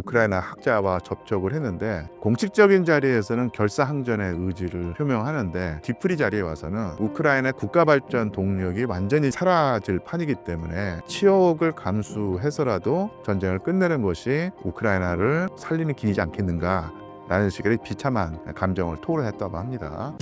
우크라이나 학자와 접촉을 했는데 공식적인 자리에서는 결사항전의 의지를 표명하는데 뒤풀이 자리에 와서는 우크라이나의 국가발전 동력이 완전히 사라질 판이기 때문에 치욕을 감수해서라도 전쟁을 끝내는 것이 우크라이나를 살리는 길이지 않겠는가 라는 식의 비참한 감정을 토로했다고 합니다.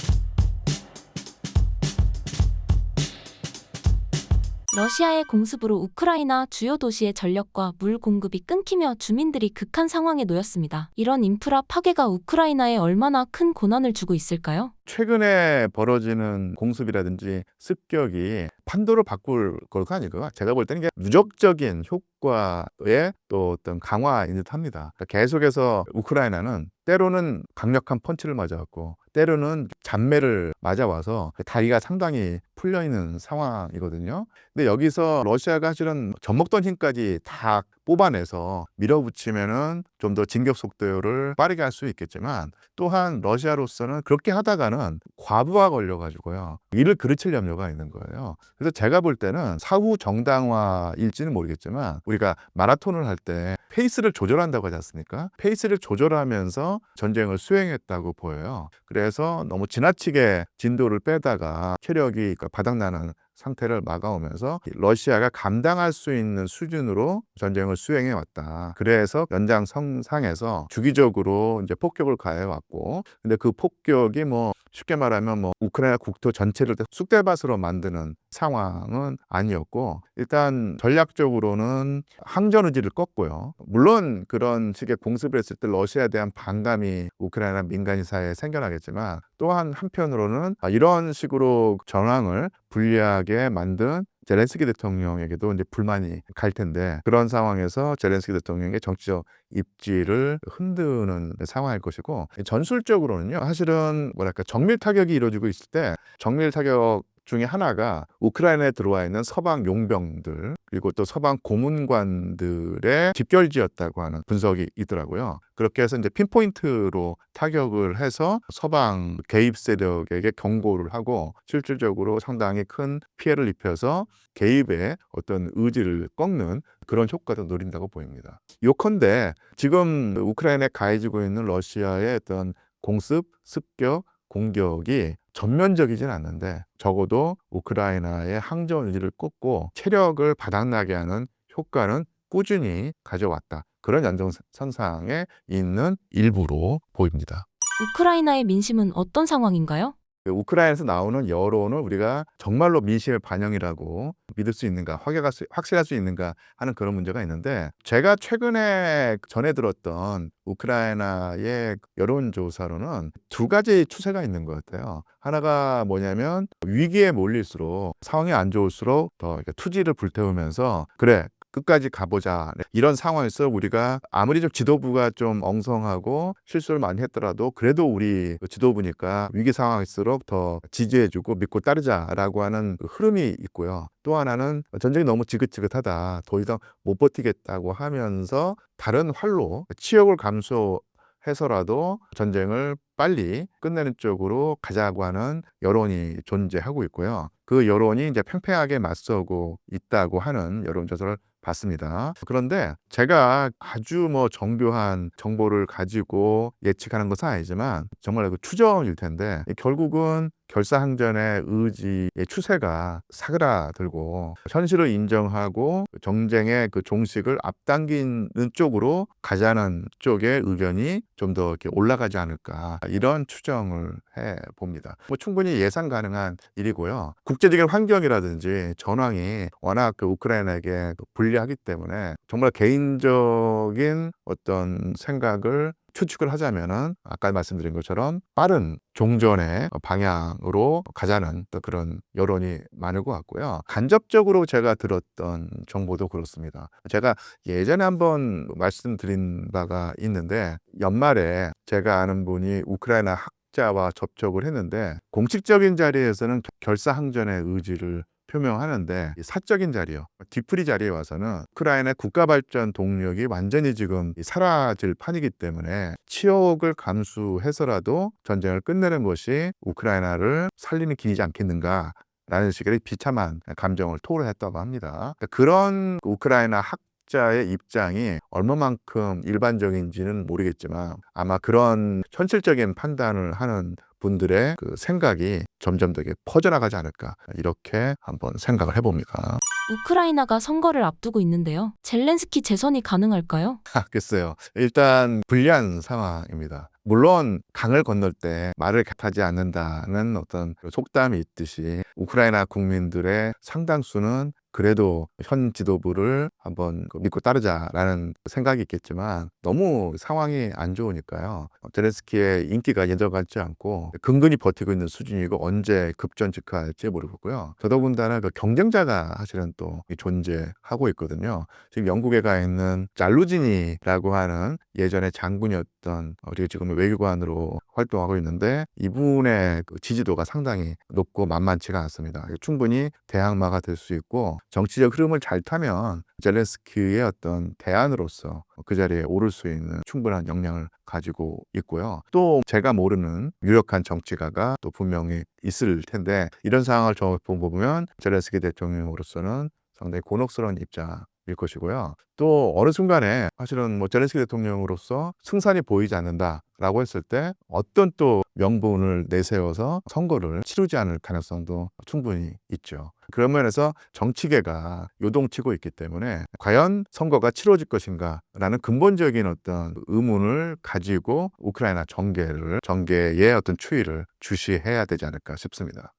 러시아의 공습으로 우크라이나 주요 도시의 전력과 물 공급이 끊기며 주민들이 극한 상황에 놓였습니다. 이런 인프라 파괴가 우크라이나에 얼마나 큰 고난을 주고 있을까요? 최근에 벌어지는 공습이라든지 습격이 판도를 바꿀 것도 아니고 제가 볼 때는 이게 누적적인 효과의 또 어떤 강화인 듯합니다. 그러니까 계속해서 우크라이나는 때로는 강력한 펀치를 맞아왔고 때로는 잔매를 맞아와서 다리가 상당히 풀려있는 상황이거든요. 근데 여기서 러시아가 사실은 젖먹던 힘까지 다 뽑아내서 밀어붙이면은 좀 더 진격 속도를 빠르게 할 수 있겠지만 또한 러시아로서는 그렇게 하다가는 과부하 걸려가지고요. 이를 그르칠 염려가 있는 거예요. 그래서 제가 볼 때는 사후 정당화일지는 모르겠지만 우리가 마라톤을 할 때 페이스를 조절한다고 하지 않습니까? 페이스를 조절하면서 전쟁을 수행했다고 보여요. 그래서 너무 지나치게 진도를 빼다가 체력이 바닥나는 상태를 막아오면서 러시아가 감당할 수 있는 수준으로 전쟁을 수행해 왔다. 그래서 연장선상에서 주기적으로 이제 폭격을 가해왔고, 근데 그 폭격이 쉽게 말하면 우크라이나 국토 전체를 쑥대밭으로 만드는 상황은 아니었고, 일단 전략적으로는 항전 의지를 껐고요. 물론 그런 식의 공습을 했을 때 러시아에 대한 반감이 우크라이나 민간 사회에 생겨나겠지만, 또한 한편으로는 이런 식으로 전황을 불리하게 만든 젤렌스키 대통령에게도 이제 불만이 갈 텐데 그런 상황에서 젤렌스키 대통령의 정치적 입지를 흔드는 상황일 것이고, 전술적으로는요 사실은 정밀 타격이 이루어지고 있을 때 정밀 타격 중에 하나가 우크라이나에 들어와 있는 서방 용병들 그리고 또 서방 고문관들의 집결지였다고 하는 분석이 있더라고요. 그렇게 해서 이제 핀포인트로 타격을 해서 서방 개입 세력에게 경고를 하고 실질적으로 상당히 큰 피해를 입혀서 개입의 어떤 의지를 꺾는 그런 효과도 노린다고 보입니다. 요컨대 지금 우크라이나에 가해지고 있는 러시아의 어떤 공습, 습격, 공격이 전면적이진 않는데 적어도 우크라이나의 항전 의지를 꺾고 체력을 바닥나게 하는 효과는 꾸준히 가져왔다. 그런 연장선상에 있는 일부로 보입니다. 우크라이나의 민심은 어떤 상황인가요? 우크라이나에서 나오는 여론을 우리가 정말로 민심의 반영이라고 믿을 수 있는가, 확실할 수 있는가 하는 그런 문제가 있는데, 제가 최근에 전해 들었던 우크라이나의 여론조사로는 두 가지 추세가 있는 것 같아요. 하나가 뭐냐면 위기에 몰릴수록 상황이 안 좋을수록 더 투지를 불태우면서 그래 끝까지 가보자. 이런 상황에서 우리가 아무리 좀 지도부가 좀 엉성하고 실수를 많이 했더라도 그래도 우리 지도부니까 위기 상황일수록 더 지지해주고 믿고 따르자라고 하는 흐름이 있고요. 또 하나는 전쟁이 너무 지긋지긋하다. 더 이상 못 버티겠다고 하면서 다른 활로 치욕을 감수해서라도 전쟁을 빨리 끝내는 쪽으로 가자고 하는 여론이 존재하고 있고요. 그 여론이 이제 팽팽하게 맞서고 있다고 하는 여론조사를 봤습니다. 그런데 제가 아주 정교한 정보를 가지고 예측하는 것은 아니지만 정말 추정일 텐데 결국은 결사항전의 의지의 추세가 사그라들고 현실을 인정하고 정쟁의 그 종식을 앞당기는 쪽으로 가자는 쪽의 의견이 좀 더 이렇게 올라가지 않을까 이런 추정을 해 봅니다. 충분히 예상 가능한 일이고요. 국제적인 환경이라든지 전황이 워낙 우크라이나에게 불리하기 때문에 정말 개인적인 어떤 생각을 추측을 하자면은 아까 말씀드린 것처럼 빠른 종전의 방향으로 가자는 또 그런 여론이 많을 것 같고요. 간접적으로 제가 들었던 정보도 그렇습니다. 제가 예전에 한번 말씀드린 바가 있는데 연말에 제가 아는 분이 우크라이나 학자와 접촉을 했는데 공식적인 자리에서는 결사항전의 의지를 표명하는데 사적인 자리요, 뒤풀이 자리에 와서는 우크라이나의 국가발전 동력이 완전히 지금 사라질 판이기 때문에 치욕을 감수해서라도 전쟁을 끝내는 것이 우크라이나를 살리는 길이지 않겠는가 라는 식의 비참한 감정을 토로했다고 합니다. 그런 우크라이나 학자의 입장이 얼마만큼 일반적인지는 모르겠지만 아마 그런 현실적인 판단을 하는 분들의 그 생각이 점점 더 퍼져나가지 않을까 이렇게 한번 생각을 해봅니다. 우크라이나가 선거를 앞두고 있는데요. 젤렌스키 재선이 가능할까요? 글쎄요. 일단 불리한 상황입니다. 물론 강을 건널 때 말을 타지 않는다는 어떤 속담이 있듯이 우크라이나 국민들의 상당수는 그래도 현 지도부를 한번 믿고 따르자라는 생각이 있겠지만 너무 상황이 안 좋으니까요. 젤렌스키의 인기가 예전 같지 않고 근근히 버티고 있는 수준이고 언제 급전직하할지 모르겠고요. 더더군다나 그 경쟁자가 사실은 또 존재하고 있거든요. 지금 영국에 가 있는 잘루지니라고 하는 예전에 장군이었던 우리가 지금 외교관으로 활동하고 있는데 이분의 그 지지도가 상당히 높고 만만치가 않습니다. 충분히 대항마가 될 수 있고 정치적 흐름을 잘 타면 젤렌스키의 어떤 대안으로서 그 자리에 오를 수 있는 충분한 역량을 가지고 있고요. 또 제가 모르는 유력한 정치가가 또 분명히 있을 텐데 이런 상황을 보면 젤렌스키 대통령으로서는 상당히 곤혹스러운 입장일 것이고요. 또 어느 순간에 사실은 젤렌스키 대통령으로서 승산이 보이지 않는다라고 했을 때 어떤 또 명분을 내세워서 선거를 치르지 않을 가능성도 충분히 있죠. 그런 면에서 정치계가 요동치고 있기 때문에 과연 선거가 치러질 것인가라는 근본적인 어떤 의문을 가지고 우크라이나 정계의 어떤 추이를 주시해야 되지 않을까 싶습니다.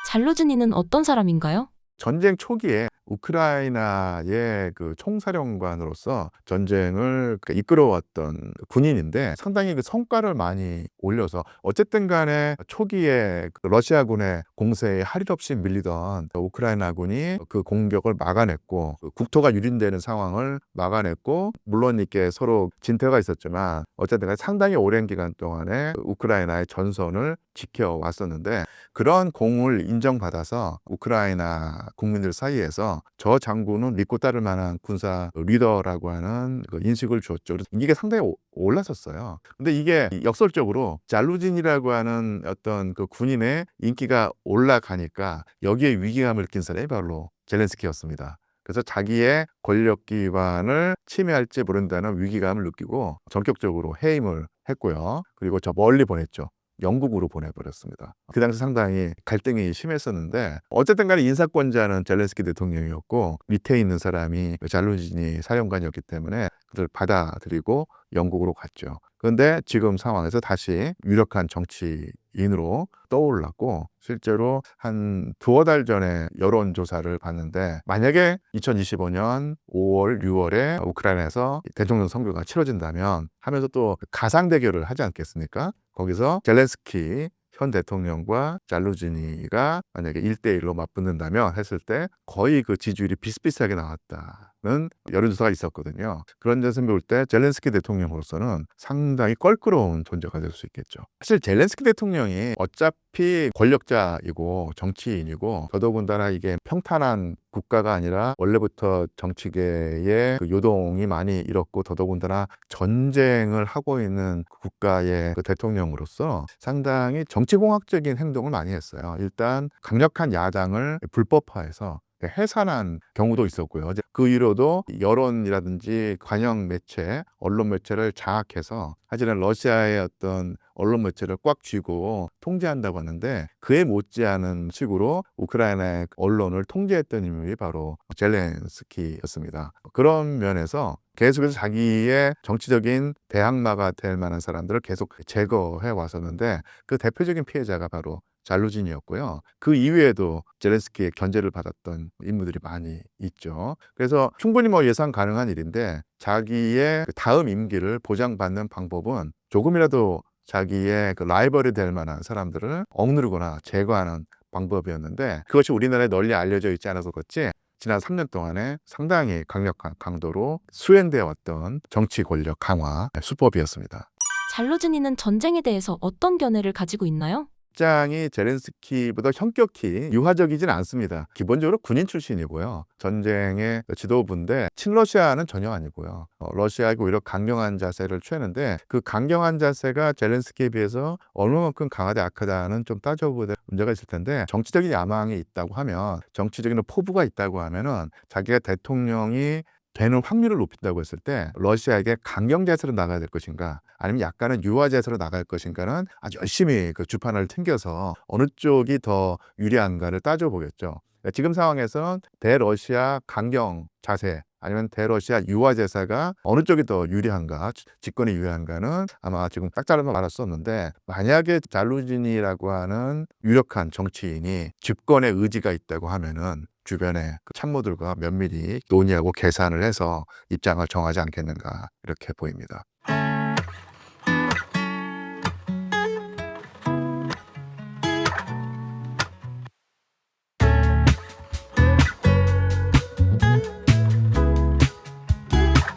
잘루즈니는 어떤 사람인가요? 전쟁 초기에 우크라이나의 그 총사령관으로서 전쟁을 이끌어왔던 군인인데 상당히 그 성과를 많이 올려서 어쨌든 간에 초기에 그 러시아군의 공세에 할 일 없이 밀리던 우크라이나군이 그 공격을 막아냈고 그 국토가 유린되는 상황을 막아냈고 물론 이렇게 서로 진퇴가 있었지만 어쨌든 간에 상당히 오랜 기간 동안에 우크라이나의 전선을 지켜왔었는데 그런 공을 인정받아서 우크라이나 국민들 사이에서 저 장군은 믿고 따를 만한 군사 리더라고 하는 그 인식을 주었죠. 그래서 이게 상당히 올랐었어요. 근데 이게 역설적으로 잘루진이라고 하는 어떤 그 군인의 인기가 올라가니까 여기에 위기감을 느낀 사람이 바로 젤렌스키였습니다. 그래서 자기의 권력 기반을 침해할지 모른다는 위기감을 느끼고 전격적으로 해임을 했고요. 그리고 저 멀리 보냈죠. 영국으로 보내버렸습니다. 그 당시 상당히 갈등이 심했었는데 어쨌든 간에 인사권자는 젤렌스키 대통령이었고 밑에 있는 사람이 잘루지니 사령관이었기 때문에 그들 받아들이고 영국으로 갔죠. 그런데 지금 상황에서 다시 유력한 정치인으로 떠올랐고 실제로 한 두어 달 전에 여론조사를 봤는데 만약에 2025년 5월, 6월에 우크라이나에서 대통령 선거가 치러진다면 하면서 또 가상 대결을 하지 않겠습니까? 거기서 젤렌스키 현 대통령과 잘루지니가 만약에 1대1로 맞붙는다면 했을 때 거의 그 지지율이 비슷비슷하게 나왔다는 여론조사가 있었거든요. 그런 점에서 볼 때 젤렌스키 대통령으로서는 상당히 껄끄러운 존재가 될 수 있겠죠. 사실 젤렌스키 대통령이 어차피 권력자이고 정치인이고 더더군다나 이게 평탄한 국가가 아니라 원래부터 정치계의 그 요동이 많이 일었고 더더군다나 전쟁을 하고 있는 국가의 그 대통령으로서 상당히 정치공학적인 행동을 많이 했어요. 일단 강력한 야당을 불법화해서 해산한 경우도 있었고요. 그 이후로도 여론이라든지 관영 매체, 언론 매체를 장악해서 하지만 러시아의 어떤 언론 매체를 꽉 쥐고 통제한다고 하는데 그에 못지않은 식으로 우크라이나의 언론을 통제했던 인물이 바로 젤렌스키였습니다. 그런 면에서 계속해서 자기의 정치적인 대항마가 될 만한 사람들을 계속 제거해 왔었는데 그 대표적인 피해자가 바로 잘루진이었고요. 그 이후에도 젤렌스키의 견제를 받았던 인물들이 많이 있죠. 그래서 충분히 예상 가능한 일인데 자기의 그 다음 임기를 보장받는 방법은 조금이라도 자기의 그 라이벌이 될 만한 사람들을 억누르거나 제거하는 방법이었는데 그것이 우리나라에 널리 알려져 있지 않아서 그렇지 지난 3년 동안에 상당히 강력한 강도로 수행되어 왔던 정치 권력 강화 수법이었습니다. 잘루즈니는 전쟁에 대해서 어떤 견해를 가지고 있나요? 입장이 젤렌스키보다 현격히 유화적이진 않습니다. 기본적으로 군인 출신이고요. 전쟁의 지도부인데 친러시아는 전혀 아니고요. 러시아하고 오히려 강경한 자세를 취하는데 그 강경한 자세가 젤렌스키에 비해서 얼마만큼 강하다 약하다는 좀 따져보야 될 문제가 있을 텐데 정치적인 야망이 있다고 하면 정치적인 포부가 있다고 하면은 자기가 대통령이 되는 확률을 높인다고 했을 때 러시아에게 강경 제세로 나가야 될 것인가 아니면 약간은 유화 제세로 나갈 것인가는 아주 열심히 그 주판을 튕겨서 어느 쪽이 더 유리한가를 따져보겠죠. 지금 상황에서는 대러시아 강경 자세 아니면 대러시아 유화 제세가 어느 쪽이 더 유리한가, 집권이 유리한가는 아마 지금 딱 잘라서 말할 수 없는데, 만약에 잘루진이라고 하는 유력한 정치인이 집권의 의지가 있다고 하면은 주변의 그 참모들과 면밀히 논의하고 계산을 해서 입장을 정하지 않겠는가 이렇게 보입니다.